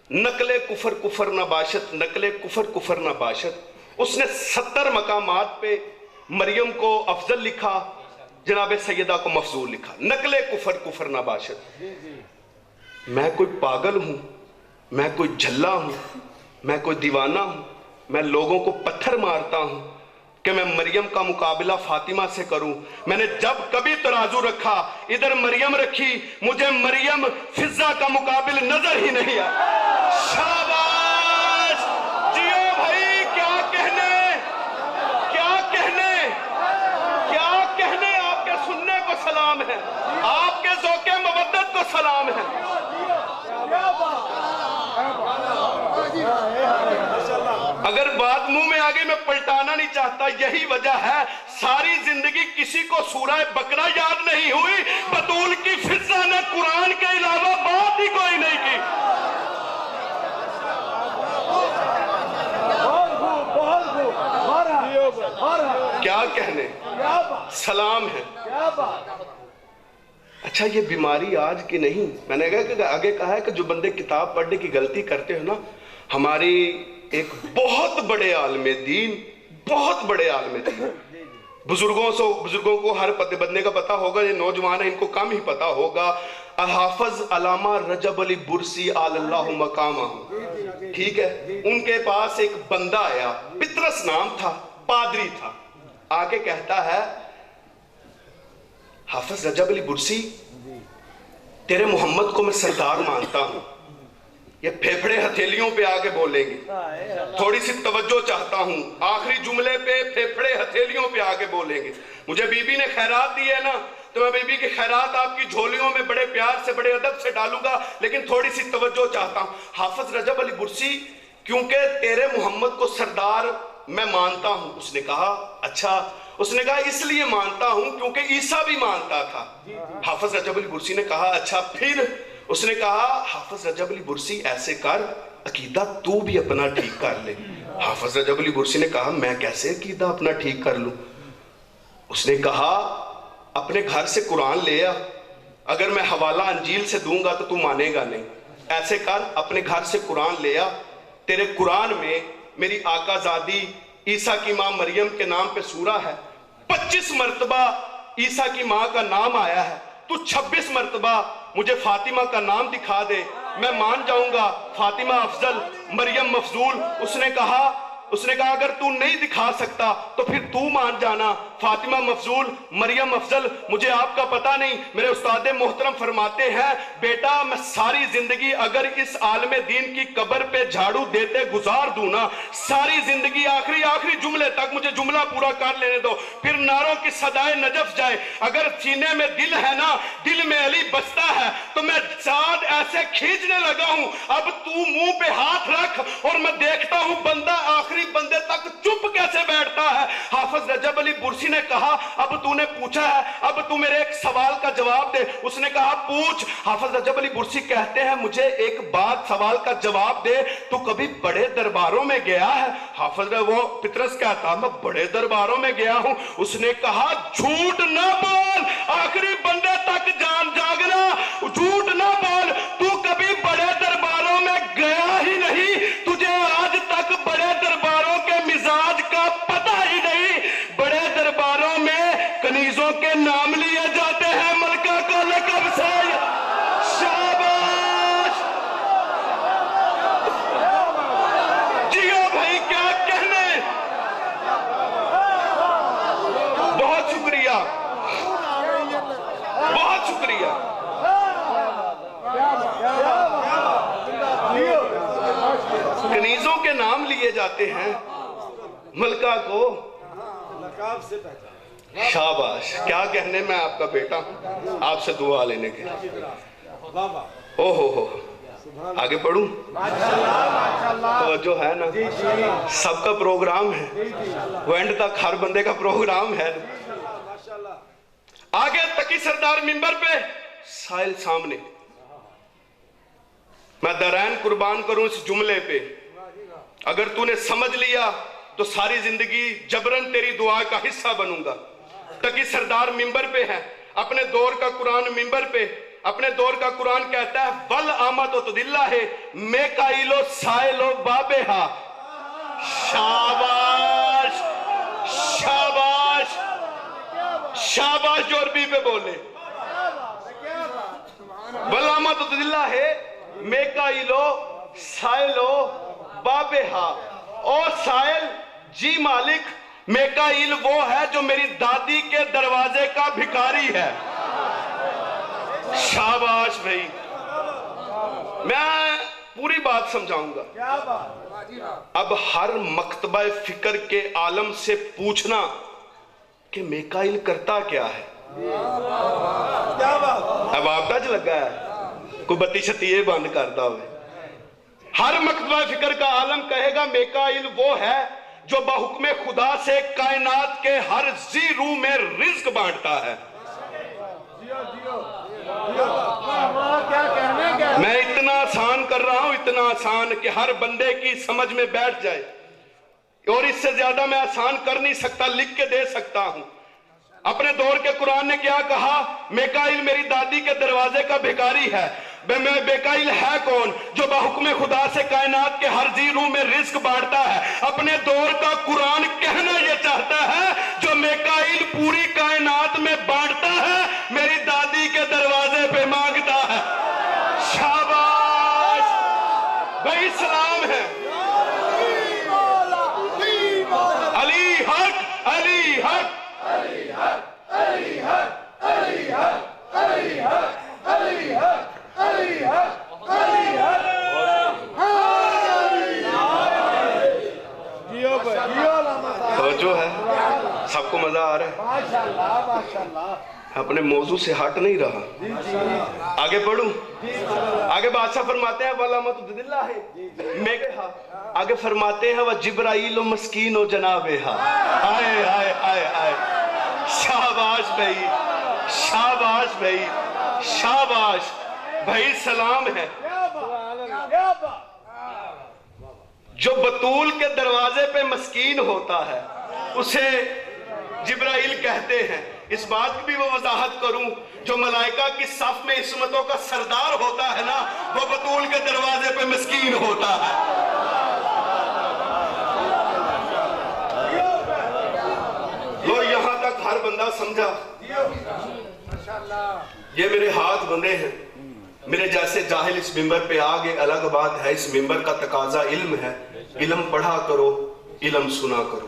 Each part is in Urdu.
نقل کفر کفر نہ باشد، نقل کفر کفر نہ باشد۔ اس نے 70 مقامات پہ مریم کو افضل لکھا، جناب سیدہ کو مفضول لکھا۔ نقل کفر کفر نہ باشد۔ میں کوئی پاگل ہوں، میں کوئی جھلا ہوں، میں کوئی دیوانہ ہوں، میں لوگوں کو پتھر مارتا ہوں کہ میں مریم کا مقابلہ فاطمہ سے کروں؟ میں نے جب کبھی ترازو رکھا، ادھر مریم رکھی، مجھے مریم فضہ کا مقابل نظر ہی نہیں آیا۔ شاباش! جیو بھائی، کیا کہنے، کیا کہنے، کیا کہنے! آپ کے سننے کو سلام ہے، آپ کے ذوق مودت کو سلام ہے۔ اگر بات منہ میں آگے میں پلٹانا نہیں چاہتا، یہی وجہ ہے ساری زندگی کسی کو سورہ بقرہ یاد نہیں ہوئی، بطول کی فضہ نے قرآن کے علاوہ بات ہی کوئی نہیں کی۔ کیا کہنے، سلام ہے۔ اچھا، یہ بیماری آج کی نہیں، میں نے آگے کہا ہے کہ جو بندے کتاب پڑھنے کی غلطی کرتے ہیں نا، ہماری ایک بہت بڑے عالم دین، بہت بڑے عالم دین، بزرگوں کو ہر بندے کا پتہ ہوگا، یہ نوجوان ہیں ان کو کم ہی پتہ ہوگا، حافظ علامہ رجب علی برسی آل اللہ مقامہ، ٹھیک ہے؟ ان کے پاس ایک بندہ آیا، پطرس نام تھا، پادری تھا، آگے کہتا ہے حافظ رجب علی برسی، تیرے محمد کو میں سردار مانتا ہوں۔ یہ پھیپھڑے ہتھیلیوں پہ آگے بولیں گے، تھوڑی سی توجہ چاہتا ہوں، آخری جملے پہ پھیپھڑے ہتھیلیوں پہ آگے بولیں گے۔ مجھے بی بی نے خیرات دی ہے نا، تو میں بی بی کی خیرات آپ کی جھولیوں میں بڑے پیار سے، بڑے ادب سے ڈالوں گا، لیکن تھوڑی سی توجہ چاہتا ہوں۔ حافظ رجب علی برسی، کیونکہ تیرے محمد کو سردار میں مانتا ہوں۔ اس نے کہا اچھا، اس نے کہا اس لیے مانتا ہوں کیونکہ عیسیٰ بھی مانتا تھا۔ حافظ رجب علی برسی نے کہا اچھا پھر؟ اس نے کہا حافظ رجب علی برسی ایسے کر، عقیدہ تو بھی اپنا ٹھیک کر لے۔ حافظ رجب علی برسی نے کہا میں کیسے عقیدہ اپنا ٹھیک کر لوں؟ اس نے کہا اپنے گھر سے قرآن لے آ، اگر میں حوالہ انجیل سے دوں گا تو تو مانے گا نہیں۔ ایسے کر، اپنے گھر سے قرآن لے آ، تیرے قرآن میں میری آقا زادی عیسیٰ کی ماں مریم کے نام پہ سورہ ہے، 25 مرتبہ عیسیٰ کی ماں کا نام آیا ہے، تو 26 مرتبہ مجھے فاطمہ کا نام دکھا دے، میں مان جاؤں گا فاطمہ افضل، مریم مفضول۔ اس نے کہا اگر تو نہیں دکھا سکتا تو پھر تو مان جانا، فاطمہ مفضول، مریم افضل، مجھے آپ کا پتہ نہیں۔ میرے استاد محترم فرماتے ہیں بیٹا میں ساری زندگی اگر اس عالم دین کی قبر پہ جھاڑو دیتے گزار دوں نا، ساری زندگی آخری جملے تک، مجھے جملہ پورا کر لینے دو، پھر نعروں کی صدائے نجف جائے، اگر سینے میں دل ہے نا، دل میں علی بستا ہے، تو میں ساتھ ایسے کھینچنے لگا ہوں، اب تو منہ پہ ہاتھ رکھ اور میں دیکھتا ہوں بندہ آخری بندے تک چپ کیسے بیٹھتا ہے۔ حافظ رجب علی برسی نے کہا اب تو نے پوچھا ہے، اب تو میرے ایک سوال کا جواب دے۔ اس نے کہا پوچھ۔ حافظ رجب علی برسی کہتے ہیں مجھے ایک بات سوال کا جواب دے، تو کبھی بڑے درباروں میں گیا ہے؟ حافظ وہ پطرس کہتا میں بڑے درباروں میں گیا ہوں۔ اس نے کہا جھوٹ نہ بول، آخری بندے تک جان جاگنا، جھوٹ نہ بول، تو کبھی بڑے درباروں میں گیا ہی نہیں، تجھے آج تک بڑے درباروں کے مزاج کا پتہ ہی نہیں۔ بڑے درباروں میں کنیزوں کے نام لیے جاتے ہیں ملکہ کا لقب سے۔ شاباش! جیو بھائی، کیا کہنے! بہت شکریہ، بہت شکریہ۔ کنیزوں کے نام لیے جاتے ہیں، ملکہ کو شاباش! کیا کہنے، میں آپ کا بیٹا ہوں، آپ سے دعا لینے کے ہو آگے پڑھوں؟ توجہ ہے نا، سب کا پروگرام ہے، وینڈ تک ہر بندے کا پروگرام ہے۔ آگے تقی سردار منبر پہ، سائل سامنے، میں درین قربان کروں اس جملے پہ، اگر تو نے سمجھ لیا تو ساری زندگی جبرن تیری دعا کا حصہ بنوں گا۔ تقی سردار منبر پہ ہے، اپنے دور کا قرآن منبر پہ، اپنے دور کا قرآن کہتا ہے ول آمد و تدلہ ہے میکائیلو سائلو بابہا. شاباش شاباش شاباش جو عربی پہ بولے. ول آمد و تدلہ ہے میکائیلو سائلو بابہا. اور سائل جی مالک میکائیل وہ ہے جو میری دادی کے دروازے کا بھکاری ہے. شاباش بھائی. میں پوری بات سمجھاؤں گا. اب ہر مکتبہ فکر کے عالم سے پوچھنا کہ میکائیل کرتا کیا ہے. اب آپ تج لگا ہے کوئی بتی شتی یہ بند کرتا ہوئے. ہر مکتبہ فکر کا عالم کہے گا میکائیل وہ ہے جو بحکم خدا سے کائنات کے ہر ذی روح میں رزق بانٹتا ہے. میں اتنا آسان کر رہا ہوں, اتنا آسان کہ ہر بندے کی سمجھ میں بیٹھ جائے, اور اس سے زیادہ میں آسان کر نہیں سکتا, لکھ کے دے سکتا ہوں. اپنے دور کے قرآن نے کیا کہا؟ میکائیل میری دادی کے دروازے کا بھکاری ہے. میکائیل ہے کون؟ جو بحکم خدا سے کائنات کے ہر ذی روح میں رزق بانٹتا ہے. اپنے دور کا قرآن کہنا یہ چاہتا ہے جو میکائیل پوری کائنات میں بانٹتا ہے میری دادی کے دروازے پہ مانگتا ہے. شاباش بھائی, سلام ہے. علی حق علی حق علی حق علی حق علی حق علی حق علی حق علی حق علی حق. توجہ ہے, سب کو مزہ آ رہا ہے. ماشاءاللہ ماشاءاللہ. اپنے موضوع سے ہٹ نہیں رہا. آگے پڑھوں. آگے بادشاہ فرماتے ہیں وَلَمَتُ دِلَّہ ہے میں کہا. آگے فرماتے ہیں وَجِبْرَائِيلُ مَسْكِينُ جَنَابِهَا. آئے آئے آئے آئے. شاباش بھائی شاباش بھائی شاباش بھائی, سلام ہے. جو بطول کے دروازے پہ مسکین ہوتا ہے اسے جبرائیل کہتے ہیں. اس بات کی بھی وہ وضاحت کروں, جو ملائکہ کی صف میں عصمتوں کا سردار ہوتا ہے نا, وہ بطول کے دروازے پہ مسکین ہوتا ہے. لو یہاں تک ہر بندہ سمجھا. یہ میرے ہاتھ بندے ہیں, میرے جیسے جاہل اس ممبر پہ آگے الگ بات ہے. اس ممبر کا تقاضا علم ہے. علم پڑھا کرو, علم سنا کرو,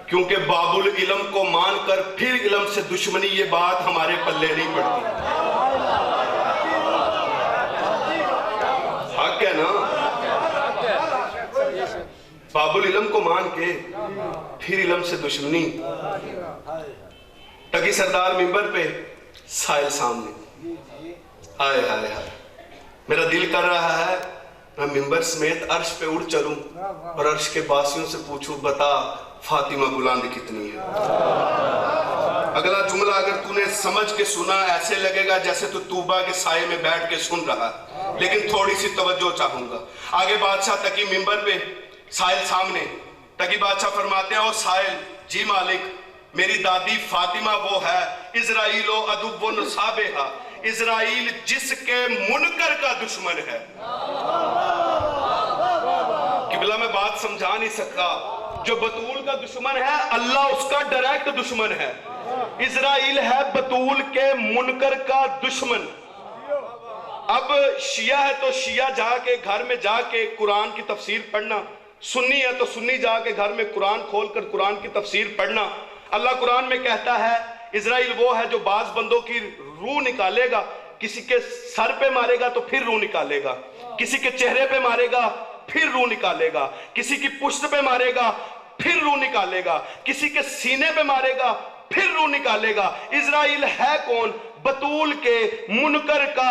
کیونکہ باب العلم کو مان کر پھر علم سے دشمنی, یہ بات ہمارے پلے نہیں پڑتی. حق ہے نا. باب العلم کو مان کے پھر علم سے دشمنی. تقی سردار ممبر پہ, سائل سامنے. آئے آئے آئے. میرا دل کر رہا ہے میں ممبر سمیت عرش پہ اڑ چلوں اور عرش کے باسیوں سے پوچھوں بتا فاطمہ بلند کتنی ہے. اگلا جملہ اگر تو نے سمجھ کے سنا ایسے لگے گا جیسے تو طوبہ کے سائے میں بیٹھ کے سن رہا ہے, لیکن تھوڑی سی توجہ چاہوں گا. آگے بادشاہ تقی ممبر پہ, سائل سامنے. تقی بادشاہ فرماتے ہیں او سائل جی مالک, میری دادی فاطمہ وہ ہے اسرائیل و عدو نصابہا, اسرائیل جس کے منکر کا دشمن ہے. قبلہ میں بات سمجھا نہیں سکتا. جو بطول کا دشمن ہے اللہ اس کا ڈائریکٹ دشمن ہے. اسرائیل ہے بطول کے منکر کا دشمن. اب شیعہ ہے تو شیعہ جا کے گھر میں جا کے قرآن کی تفسیر پڑھنا, سنی ہے تو سنی جا کے گھر میں قرآن کھول کر قرآن کی تفسیر پڑھنا. اللہ قرآن میں کہتا ہے اسرائیل وہ ہے جو بعض بندوں کی روح نکالے گا, کسی کے سر پہ مارے گا تو پھر روح نکالے گا, کسی کے چہرے پہ مارے گا پھر روح نکالے گا, کسی کی پشت پہ مارے گا پھر روح نکالے گا, کسی کے سینے پہ مارے گا پھر روح نکالے گا. اسرائیل ہے کون؟ بطول کے منکر کا